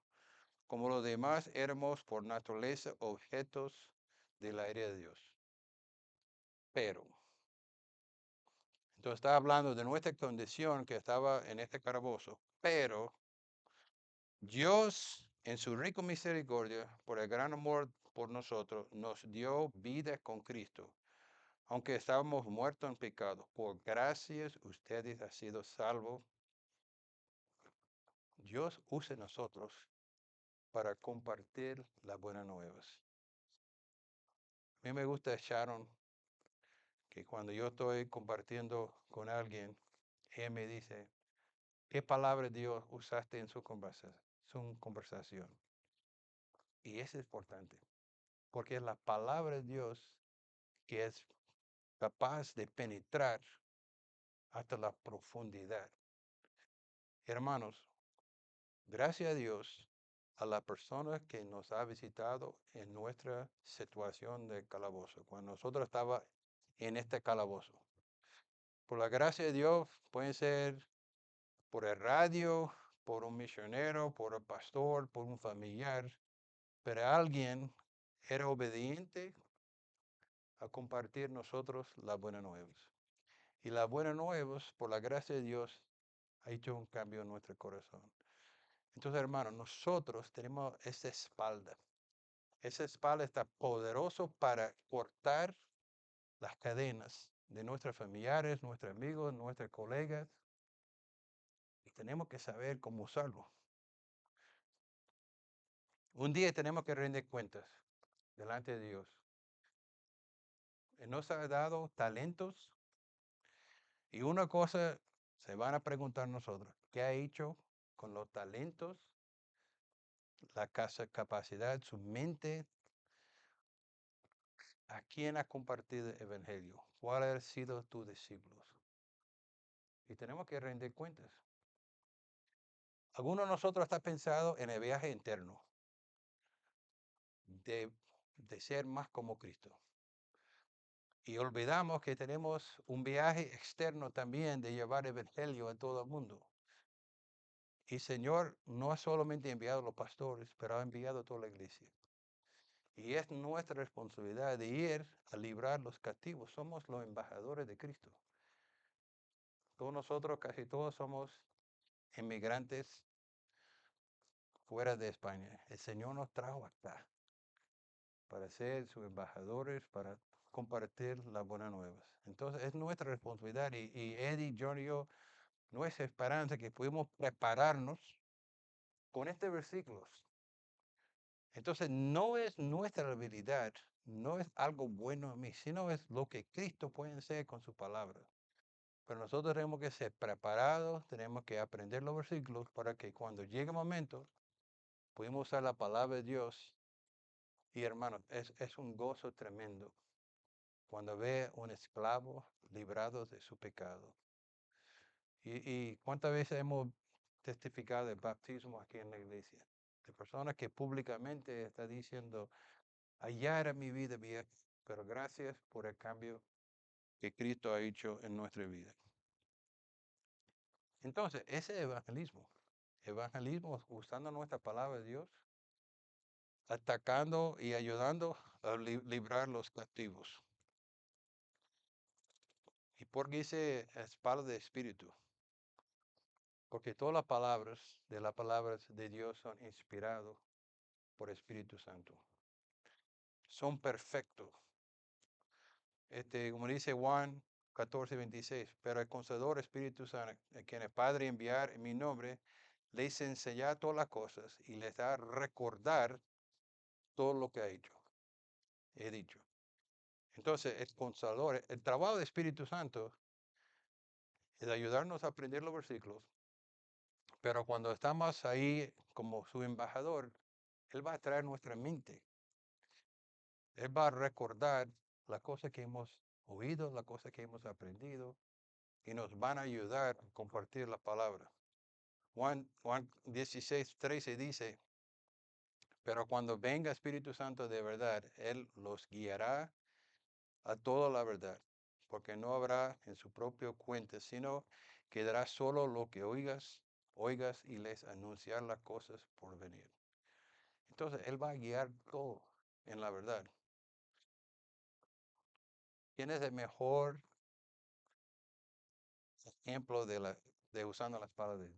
Como los demás éramos por naturaleza objetos de la ira de Dios. Pero entonces está hablando de nuestra condición que estaba en este calabozo. Pero Dios, en su rica misericordia, por el gran amor por nosotros, nos dio vida con Cristo. Aunque estábamos muertos en pecado, por gracias ustedes han sido salvos. Dios usa nosotros para compartir las buenas nuevas. A mí me gusta Sharon, que cuando yo estoy compartiendo con alguien, ella me dice, ¿qué palabra de Dios usaste en su conversación? Y eso es importante, porque es la palabra de Dios que es capaz de penetrar hasta la profundidad. Hermanos, gracias a Dios, a la persona que nos ha visitado en nuestra situación de calabozo, cuando nosotros estaba en este calabozo. Por la gracia de Dios, pueden ser por el radio, por un misionero, por el pastor, por un familiar, pero alguien era obediente a compartir nosotros las buenas nuevas. Y las buenas nuevas, por la gracia de Dios, ha hecho un cambio en nuestro corazón. Entonces, hermanos, nosotros tenemos esa espalda. Esa espalda está poderoso para cortar las cadenas de nuestros familiares, nuestros amigos, nuestros colegas. Y tenemos que saber cómo usarlo. Un día tenemos que rendir cuentas delante de Dios. Él nos ha dado talentos y una cosa se van a preguntar nosotros, ¿qué ha hecho con los talentos, la capacidad, su mente? ¿A quién ha compartido el evangelio? ¿Cuáles han sido tus discípulos? Y tenemos que rendir cuentas. Algunos de nosotros están pensando en el viaje interno de, de ser más como Cristo. Y olvidamos que tenemos un viaje externo también de llevar el evangelio a todo el mundo. Y Señor no ha solamente enviado a los pastores, pero ha enviado a toda la iglesia. Y es nuestra responsabilidad de ir a librar los cautivos. Somos los embajadores de Cristo. Todos nosotros, casi todos, somos inmigrantes fuera de España. El Señor nos trajo acá para ser sus embajadores, para compartir las buenas nuevas. Entonces es nuestra responsabilidad y Eddie, John y yo, nuestra esperanza que pudimos prepararnos con este versículos. Entonces no es nuestra habilidad, no es algo bueno a mí, sino es lo que Cristo puede hacer con su palabra. Pero nosotros tenemos que ser preparados, tenemos que aprender los versículos para que cuando llegue el momento, podamos usar la palabra de Dios. Y hermanos, es un gozo tremendo cuando ve un esclavo librado de su pecado. Y cuántas veces hemos testificado del bautismo aquí en la iglesia, de personas que públicamente están diciendo, allá era mi vida vieja, pero gracias por el cambio que Cristo ha hecho en nuestra vida. Entonces, ese evangelismo, evangelismo usando nuestra palabra de Dios, atacando y ayudando a librar los cautivos. ¿Y por qué dice espada de espíritu? Porque todas las palabras de Dios son inspiradas por Espíritu Santo. Son perfectos. Como dice Juan 14:26, pero el Consolador Espíritu Santo, a quien el Padre enviar en mi nombre, les enseñará todas las cosas y les da a recordar todo lo que he dicho. Entonces, el Consolador, el trabajo del Espíritu Santo es ayudarnos a aprender los versículos, pero cuando estamos ahí como su embajador, Él va a traer nuestra mente. Él va a recordar las cosas que hemos oído, las cosas que hemos aprendido, y nos van a ayudar a compartir la palabra. Juan 16:13 dice, pero cuando venga Espíritu Santo de verdad, Él los guiará a toda la verdad, porque no habrá en su propio cuenta, sino que dará solo lo que oigas y les anunciar las cosas por venir. Entonces, Él va a guiar todo en la verdad. ¿Quién es el mejor ejemplo de usando la espada de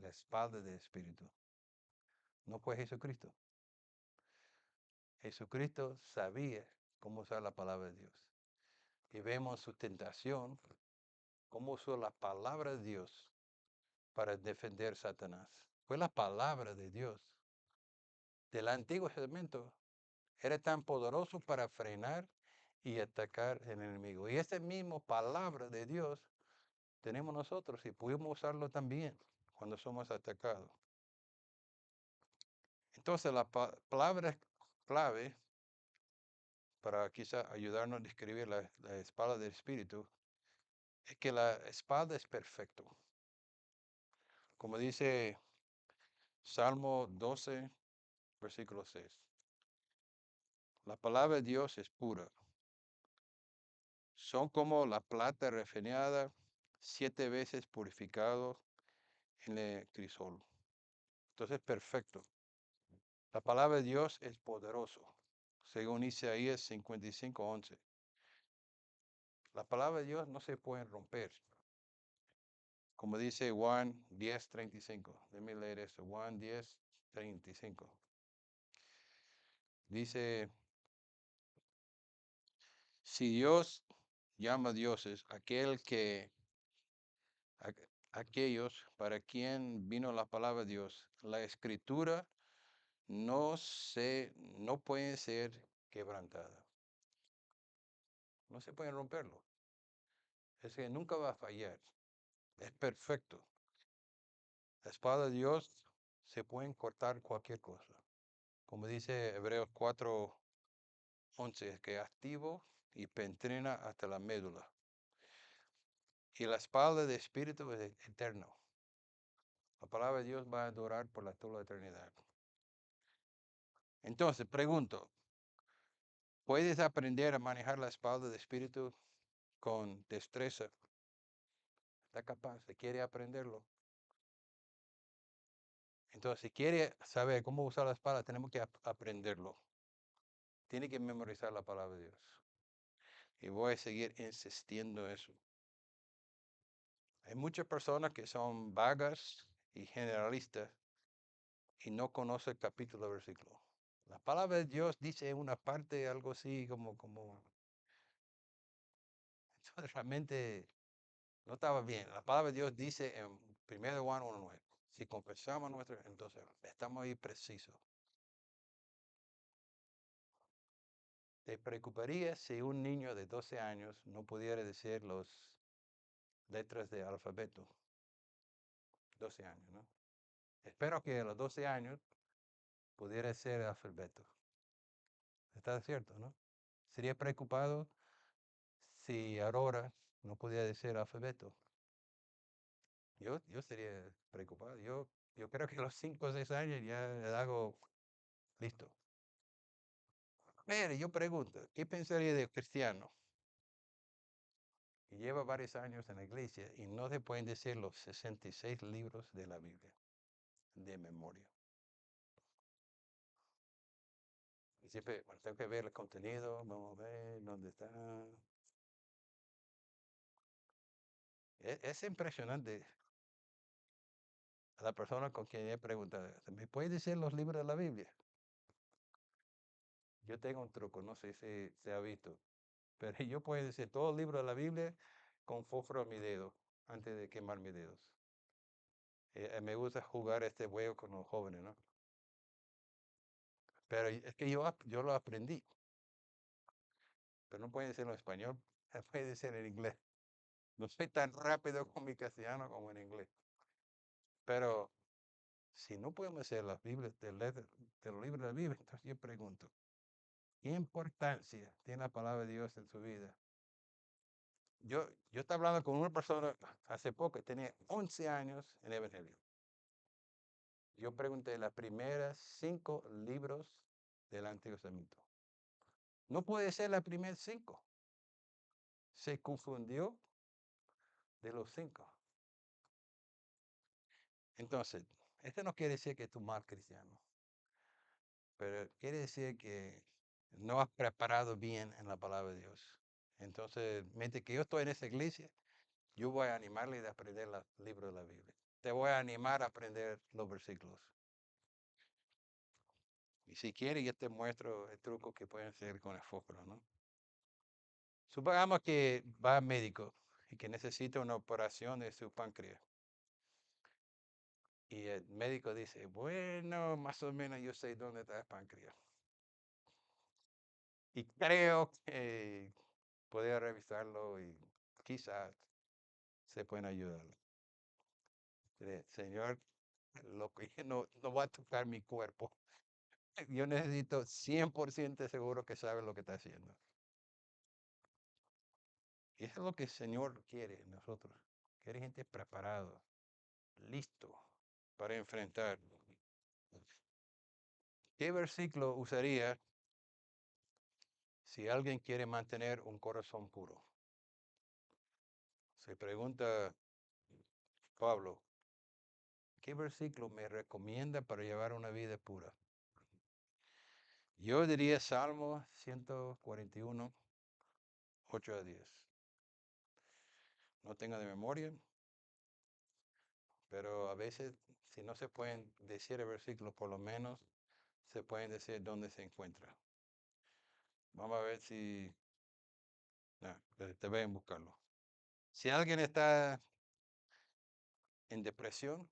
la espada de Espíritu? No fue Jesucristo. Jesucristo sabía cómo usar la palabra de Dios. Y vemos su tentación, cómo usó la palabra de Dios para defender a Satanás. Fue la palabra de Dios del Antiguo Testamento. Era tan poderoso para frenar y atacar al enemigo. Y esta misma palabra de Dios tenemos nosotros y podemos usarlo también cuando somos atacados. Entonces la palabra clave para quizá ayudarnos a describir la espada del Espíritu es que la espada es perfecto. Como dice Salmo 12, versículo 6. La palabra de Dios es pura. Son como la plata refinada, 7 veces purificado en el crisol. Entonces, perfecto. La palabra de Dios es poderoso, según Isaías 55:11. La palabra de Dios no se puede romper. Como dice Juan 10:35. Déjame leer esto. Juan 10:35. Dice, si Dios llama dioses aquellos para quien vino la palabra de Dios, la escritura no puede ser quebrantada. No se puede romperlo. Es que nunca va a fallar. Es perfecto. La espada de Dios se puede cortar cualquier cosa. Como dice Hebreos 4:11, que es activo y penetra hasta la médula. Y la espada de espíritu es eterno. La palabra de Dios va a durar por toda la eternidad. Entonces, pregunto, ¿puedes aprender a manejar la espada de espíritu con destreza? ¿Está capaz? ¿Se quiere aprenderlo? Entonces, si quiere saber cómo usar la espada, tenemos que aprenderlo. Tiene que memorizar la palabra de Dios. Y voy a seguir insistiendo en eso. Hay muchas personas que son vagas y generalistas y no conocen el capítulo versículo. La palabra de Dios dice una parte, algo así como, entonces realmente no estaba bien. La palabra de Dios dice en 1 Juan 1:9, si confesamos nuestro, entonces estamos ahí precisos. ¿Te preocuparía si un niño de 12 años no pudiera decir las letras del alfabeto? 12 años, ¿no? Espero que a los 12 años pudiera ser el alfabeto. ¿Está cierto, no? Sería preocupado si Aurora no pudiera decir el alfabeto. Yo sería preocupado. Yo creo que a los 5 o 6 años ya le hago listo. Pero yo pregunto, ¿qué pensaría de cristiano que lleva varios años en la iglesia y no se pueden decir los 66 libros de la Biblia de memoria? Y siempre, bueno, tengo que ver el contenido, vamos a ver dónde está. Es impresionante a la persona con quien he preguntado, ¿me puede decir los libros de la Biblia? Yo tengo un truco, no sé si se ha visto, pero yo puedo decir todo el libro de la Biblia con fósforo a mi dedo, antes de quemar mis dedos. Me gusta jugar este juego con los jóvenes, ¿no? Pero es que yo lo aprendí, pero no puede decirlo en español, puede decir en inglés. No soy tan rápido con mi castellano como en inglés. Pero si no podemos hacer las Biblias de los libros de la Biblia, entonces yo pregunto, ¿qué importancia tiene la palabra de Dios en su vida? Yo estaba hablando con una persona hace poco, tenía 11 años en el Evangelio. Yo pregunté las primeras 5 libros del Antiguo Testamento. No puede ser las primeras 5. Se confundió de los 5. Entonces, esto no quiere decir que tú mal cristiano, pero quiere decir que no has preparado bien en la palabra de Dios. Entonces, mientras que yo estoy en esa iglesia, yo voy a animarle a aprender los libros de la Biblia. Te voy a animar a aprender los versículos. Y si quieres, yo te muestro el truco que pueden hacer con el fósforo, ¿no? Supongamos que va al médico y que necesita una operación de su páncreas. Y el médico dice, bueno, más o menos yo sé dónde está el páncreas. Y creo que podría revisarlo y quizás se pueden ayudar. Señor, lo que no va a tocar mi cuerpo. Yo necesito 100% seguro que sabe lo que está haciendo. Y eso es lo que el Señor quiere en nosotros. Quiere gente preparado, listo para enfrentar. ¿Qué versículo usaría si alguien quiere mantener un corazón puro? Se pregunta Pablo, ¿qué versículo me recomienda para llevar una vida pura? Yo diría Salmo 141, 8 a 10. No tengo de memoria, pero a veces, si no se pueden decir el versículo, por lo menos se pueden decir dónde se encuentra. Vamos a ver si... No, te voy a buscarlo. Si alguien está en depresión,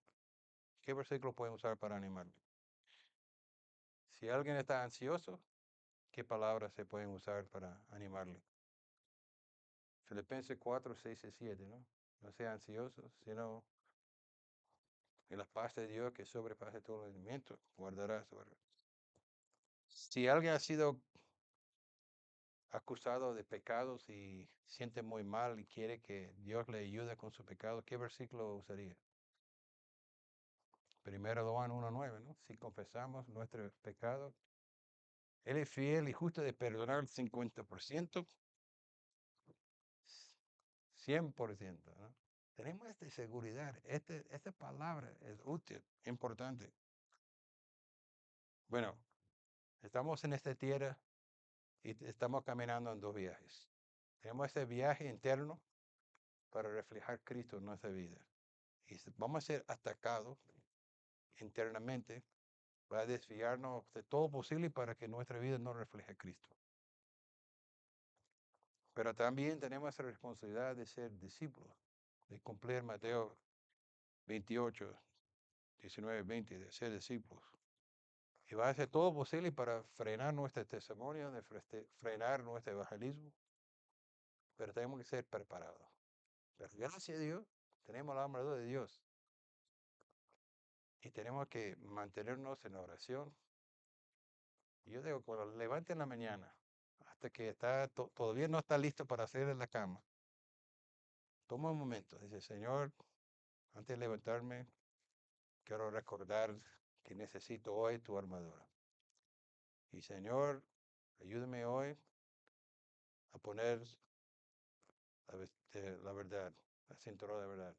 ¿qué versículo pueden usar para animarlo? Si alguien está ansioso, ¿qué palabras se pueden usar para animarle? Filipenses 4, 6 y 7, ¿no? No sean ansiosos, sino en la paz de Dios que sobrepasa todo entendimiento, guardará su... Si alguien ha sido acusado de pecados y siente muy mal y quiere que Dios le ayude con su pecado, ¿qué versículo usaría? Primero Juan 1:9, ¿no? Si confesamos nuestros pecados, Él es fiel y justo de perdonar el 50%, 100%, ¿no? Tenemos esta seguridad, esta palabra es útil, importante. Bueno, estamos en esta tierra y estamos caminando en dos viajes. Tenemos este viaje interno para reflejar Cristo en nuestra vida. Y vamos a ser atacados internamente, va a desviarnos de todo posible para que nuestra vida no refleje a Cristo. Pero también tenemos la responsabilidad de ser discípulos, de cumplir Mateo 28, 19, 20, de ser discípulos. Y va a hacer todo posible para frenar nuestro testimonio, de frenar nuestro evangelismo, pero tenemos que ser preparados. Pero gracias a Dios, tenemos la armadura de Dios y tenemos que mantenernos en oración. Y yo digo, cuando levante en la mañana, hasta que todavía no está listo para salir de la cama, toma un momento, dice, Señor, antes de levantarme, quiero recordar que necesito hoy tu armadura. Y Señor, ayúdame hoy a poner la verdad, la cinturón de verdad.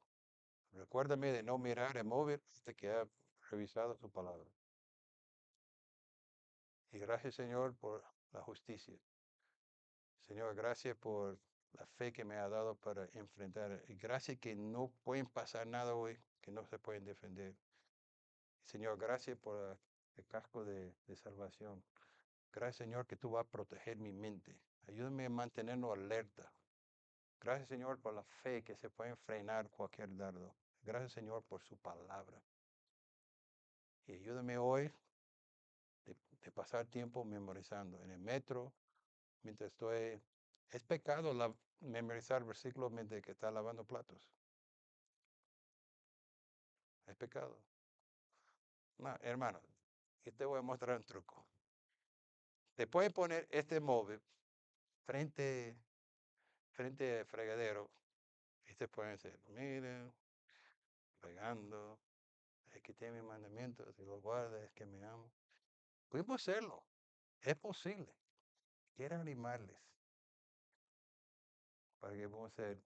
Recuérdame de no mirar el móvil hasta que haya revisado tu palabra. Y gracias, Señor, por la justicia. Señor, gracias por la fe que me ha dado para enfrentar. Y gracias que no pueden pasar nada hoy, que no se pueden defender. Señor, gracias por el casco de salvación. Gracias, Señor, que tú vas a proteger mi mente. Ayúdame a mantenernos alerta. Gracias, Señor, por la fe que se puede frenar cualquier dardo. Gracias, Señor, por su palabra. Y ayúdame hoy de pasar tiempo memorizando en el metro, mientras estoy... Es pecado memorizar versículos mientras que está lavando platos. Es pecado. No, hermano, y te voy a mostrar un truco. Te puedes poner este móvil frente al fregadero y te pueden decir, miren, fregando, es que tiene mis mandamientos, si los guarda, es que me amo. Podemos hacerlo, es posible. Quiero animarles para que podamos ser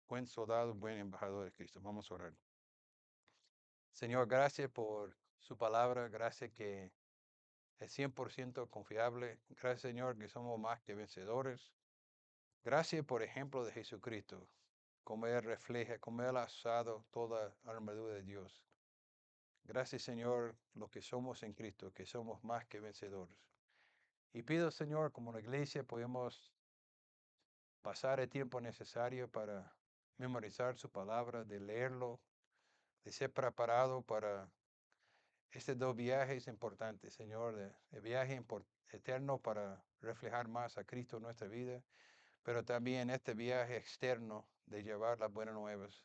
buen soldado, buen embajador de Cristo. Vamos a orar. Señor, gracias por su palabra, gracias que es 100% confiable. Gracias, Señor, que somos más que vencedores. Gracias por ejemplo de Jesucristo, como Él refleja, como Él ha usado toda la armadura de Dios. Gracias, Señor, lo que somos en Cristo, que somos más que vencedores. Y pido, Señor, como la iglesia podemos pasar el tiempo necesario para memorizar su palabra, de leerlo, de ser preparado para estos dos viajes importantes, Señor, el viaje eterno para reflejar más a Cristo en nuestra vida, pero también este viaje externo de llevar las buenas nuevas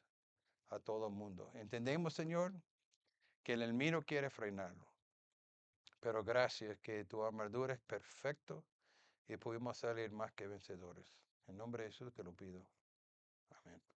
a todo el mundo. Entendemos, Señor, que el enemigo quiere frenarlo, pero gracias que tu armadura es perfecto y pudimos salir más que vencedores. En nombre de Jesús te lo pido. Amén.